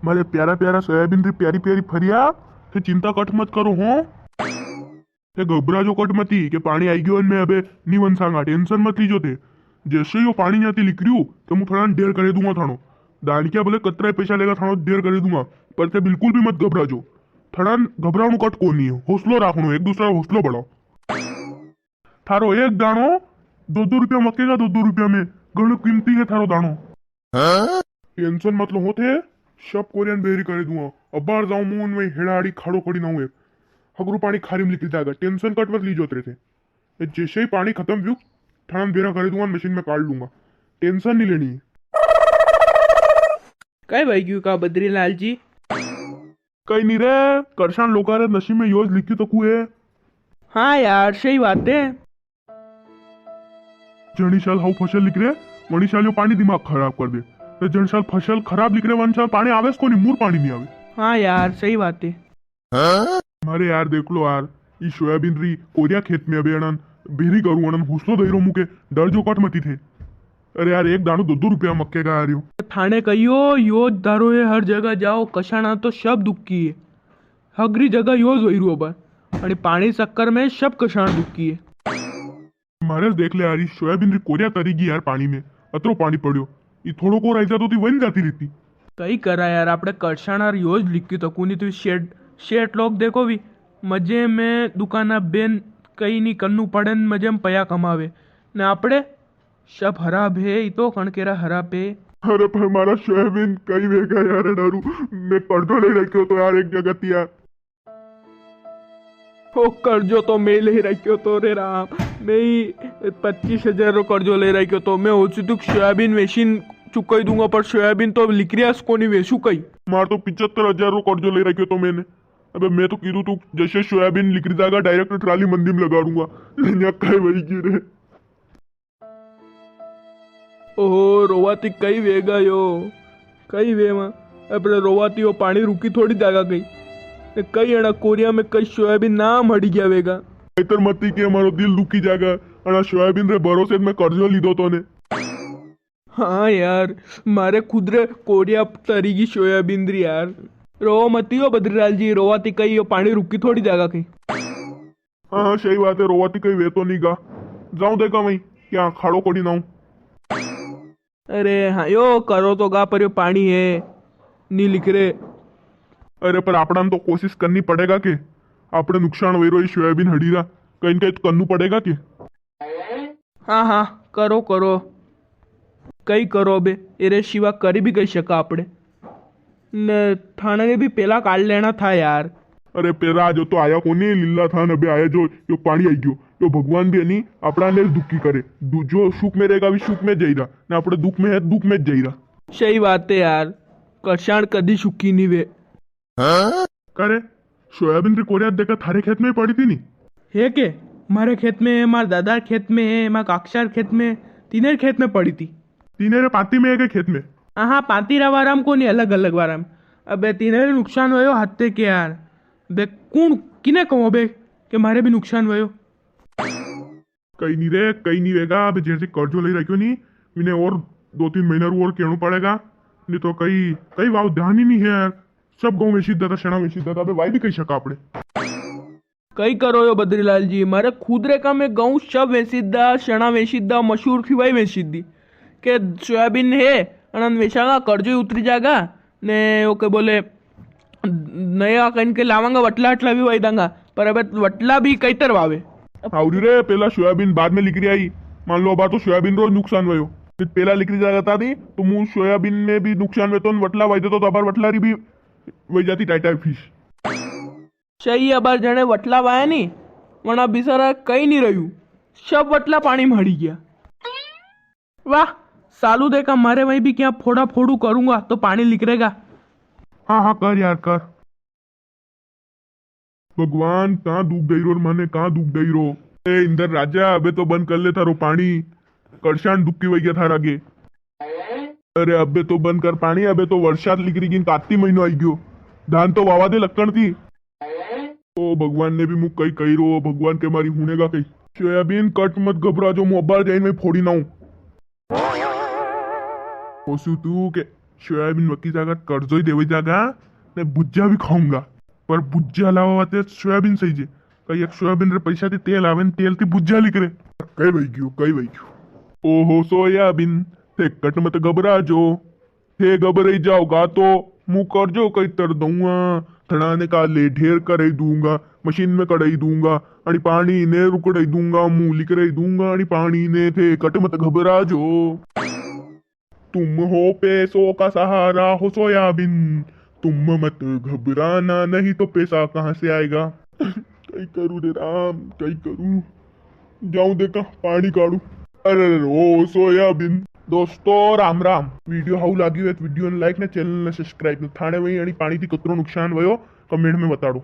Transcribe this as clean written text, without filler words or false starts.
मारे प्यारा प्यारा सोयाबीन री प्यारी प्यारी फरिया ते चिंता कट मत करो हो ते घबरा जो कट मती के पानी आई गयो मैं अबे नीवन सांगा टेंशन मत लीजो ते जैसे ही वो पानी न्याती लिकरियो तो मैं थोड़ा देर करे दूंगा थानो दानिया बोले कतरा पैसा लेगा थानो देर करे दूंगा पर ते बिल्कुल भी मत घबरा जो थोड़ा घबराणु कट को नहीं है हौसलो राखनो एक दूसरा हौसलो बढ़ाओ थारो एक दाणो 2-2 रुपया मकेगा 2-2 रुपया में घणो कीमती है थारो दाणो टेंशन मतलब होते सब कोरियन बेरी करे दूंगा अब बाहर जाऊं मुंह में हेड़ाड़ी खाड़ो कड़ी ना हुए हगरू पानी खारी में निकल जाएगा टेंशन कट मत लीजो तेरे से जैसे ही पानी खत्म हुई थाना बेरा करे दूंगा मशीन में काट लूंगा टेंशन नहीं लेनी काय भाई क्यों का बद्रीलाल जी कहीं नहीं रे करसान लोका रे नशीब में योज लिखी तो कुए हाँ यार सही बात है। जनी साल हाउ फसल लिख रहे वनी साल यो पानी दिमाग खराब कर दे तो जन साल फसल खराब लिख रहे वन साल पानी आवे को नहीं मूर पानी नहीं आवे। हाँ यार सही बात है। अरे यार देख लो यार ई सोयाबीन री कोरिया खेत में अबे अनन बेरी करूं अनन हुसलो दई रो मुके डर जो कट मती थे। अरे यार एक दाणो 2-2 रुपया मक्के का आ रही थाने कहियो योज दारो है हर जगह जाओ कशाना तो सब दुखी है हगरी जगह योज वही अबार आणि पाणी चक्कर में सब कशाना दुखी है। मारे देख ले यार ई सोयाबीन री कोरिया तरीगी यार पानी में अतरो पानी पड़्यो ई थोड़ो को रही जातो ती वन जाती रहती कई करा यार आपने कशाना योज लिखी तो कुनी तो शेड शेड लोग देखो भी मजे में दुकाना बेन कई नहीं कन्नू पड़े मजे में पया कमावे ने आपड़े सब हराब है ई तो कणकेरा हराब है। अरे पर हमारा सोयाबीन कई वेगा यार डरू मैं कर्जो ले रखियो तो यार एक जगह तिया ओ कर्जो तो मैं ले रखियो तो रे राम मैं 25,000 रो कर्जो ले रखियो तो मैं हो चुक सोयाबीन वेशीन चुकाई दूंगा पर सोयाबीन तो लिक्रियास को नहीं वेचू कई मार तो 75,000 रो कर्जो ले रखियो तो मैंने अबे मैं तो कीधु तू जैसे सोयाबीन लिकरी जाएगा डायरेक्ट ट्राली मंदी में लगा दूंगा लेकिन कई वही गिरे ओहो रोवाती कई वेगा यो कई वे में अपने रोवाती वो पानी रुकी थोड़ी जागा गई कई अड़ा कोरिया में कई सोयाबीन ना मड़ी गया वेगा इतर मती के हमारो दिल दुखी जागा अड़ा सोयाबीन रे भरोसे में कर्जो लीधो तो ने। हाँ यार मारे खुद रे कोरिया तरीगी सोयाबीन री यार रो मती हो बद्रीलाल जी रोवाती कई यो पानी रुकी थोड़ी जागा कहीं। हाँ सही बात है रोवाती कई वे तो नहीं गा जाऊं देखा वही क्या खाड़ो कोड़ी नाऊ अरे हाँ यो करो तो गा पर यो पानी है नी लिख रहे। अरे पर आपड़ा तो कोशिश करनी पड़ेगा के आपने नुकसान वही रोई सोयाबीन हडीरा कहीं कहीं तो करनू पड़ेगा के। हाँ हाँ करो करो कई करो बे एरे शिवा करी भी कही शका आपने न थाने ने भी पेला काट लेना था यार। अरे पेरा जो तो आया कोनी लीला था नबे आया जो यो पानी आई गयो तो भगवान भी नहीं अपना ने दुखी करे जो सुख में रहेगा भी सुख में जाइरा ना अपने दुख में है दुख में जाइरा। सही बात है यार कशाण कदी सुखी नहीं वे करे सोयाबीन री कोरिया देखा थारे खेत में पड़ी थी नी है के मारे खेत में है मारे दादा खेत में है मारे काक्षार खेत में तीनों खेत में पड़ी थी तीने रे पाती में है के खेत में हाँ पातीरा वाराम को नहीं अलग अलग वाराम अबे तीनों नुकसान हुयो हत्ते के यार बे कौन किने कहो बे के मारे भी नुकसान हुयो कहीं नहीं रे कहीं नहीं रहेगा अब जैसे कर्जो ले रखियो नहीं इन्हें और 2-3 महीना और कहना पड़ेगा नहीं तो कई कई वाव ध्यान ही नहीं है यार सब गाँव में सीधा था शना में सीधा था भाई भी कही शका आपने कई करो यो बद्रीलाल जी मारे खुद रे का में गाँव सब वेसीदा शना वेसीदा मशहूर थी भाई वेसीदी के सोयाबीन है अनंत वेचागा कर्जो उतरी जाएगा ने ओके बोले नया कहीं के लावांगा वटला हटला भी वही दांगा पर अब वटला भी कई तर वावे आवरी रे पेला सोयाबीन बाद में लिख रही आई मान लो अबार तो सोयाबीन रोज नुकसान हुए फिर पेला लिख रही जाता थी तो मुँह सोयाबीन में भी नुकसान हुए तो वटला वाई देतो तो अबार वटला री भी वही जाती टाइट टाइट फिश सही अबार जने वटला वाया नहीं वरना बिसारा कहीं नहीं रही सब वटला पानी में हड़ी गया। वाह सालू देखा मारे वहीं भी क्या फोड़ा फोड़ू करूंगा तो पानी लिखरेगा। हाँ हाँ कर यार कर भगवान कहाँ दुख गई रो मने कहाँ दुख गई रो ए इंदर राजा अबे तो बंद कर लेता रो पानी करशान दुख की वही था आगे। अरे अबे तो बंद कर पानी अबे तो वर्षात लिख रही कार्तिक महीनो आई गयो धान तो वावा दे लक्कड़ थी ओ भगवान ने भी मुख कही कही रो भगवान के मारी हुनेगा कही सोयाबीन कट मत घबरा जो मुँह अब्बार जाइन में फोड़ी ना हूँ तू के सोयाबीन मक्की जागा कर्जोय देवी जागा ने भुज्जा भी खाऊंगा पर भुज्जा लावा ते सोयाबीन सही जे कई एक सोयाबीन रे पैसा ते तेल आवे ने तेल ती भुज्जा लिकरे कई वही गयो ओहो सोयाबीन ते कट मत घबरा जो हे घबराई जाओगा तो मुंह कर जो कई तर दूंगा थड़ाने का ले ढेर कर दूंगा मशीन में कढ़ाई दूंगा आणि पानी ने रुकड़ाई दूंगा मुंह लिकराई दूंगा आणि पानी ने थे कट मत घबरा जो तुम हो पैसों का सहारा हो सोयाबीन तुम मत घबराना नहीं तो पैसा कहाँ से आएगा कई करूँ रे राम कई करूँ जाऊं देखा पानी काढू अरे ओ सोयाबीन दोस्तों राम राम वीडियो हाऊ लागी हो विडियो ने लाइक ने चैनल ने सब्सक्राइब थाने वही आणि पाणी थी कतरो नुकसान वयो कमेंट में बताड़ो।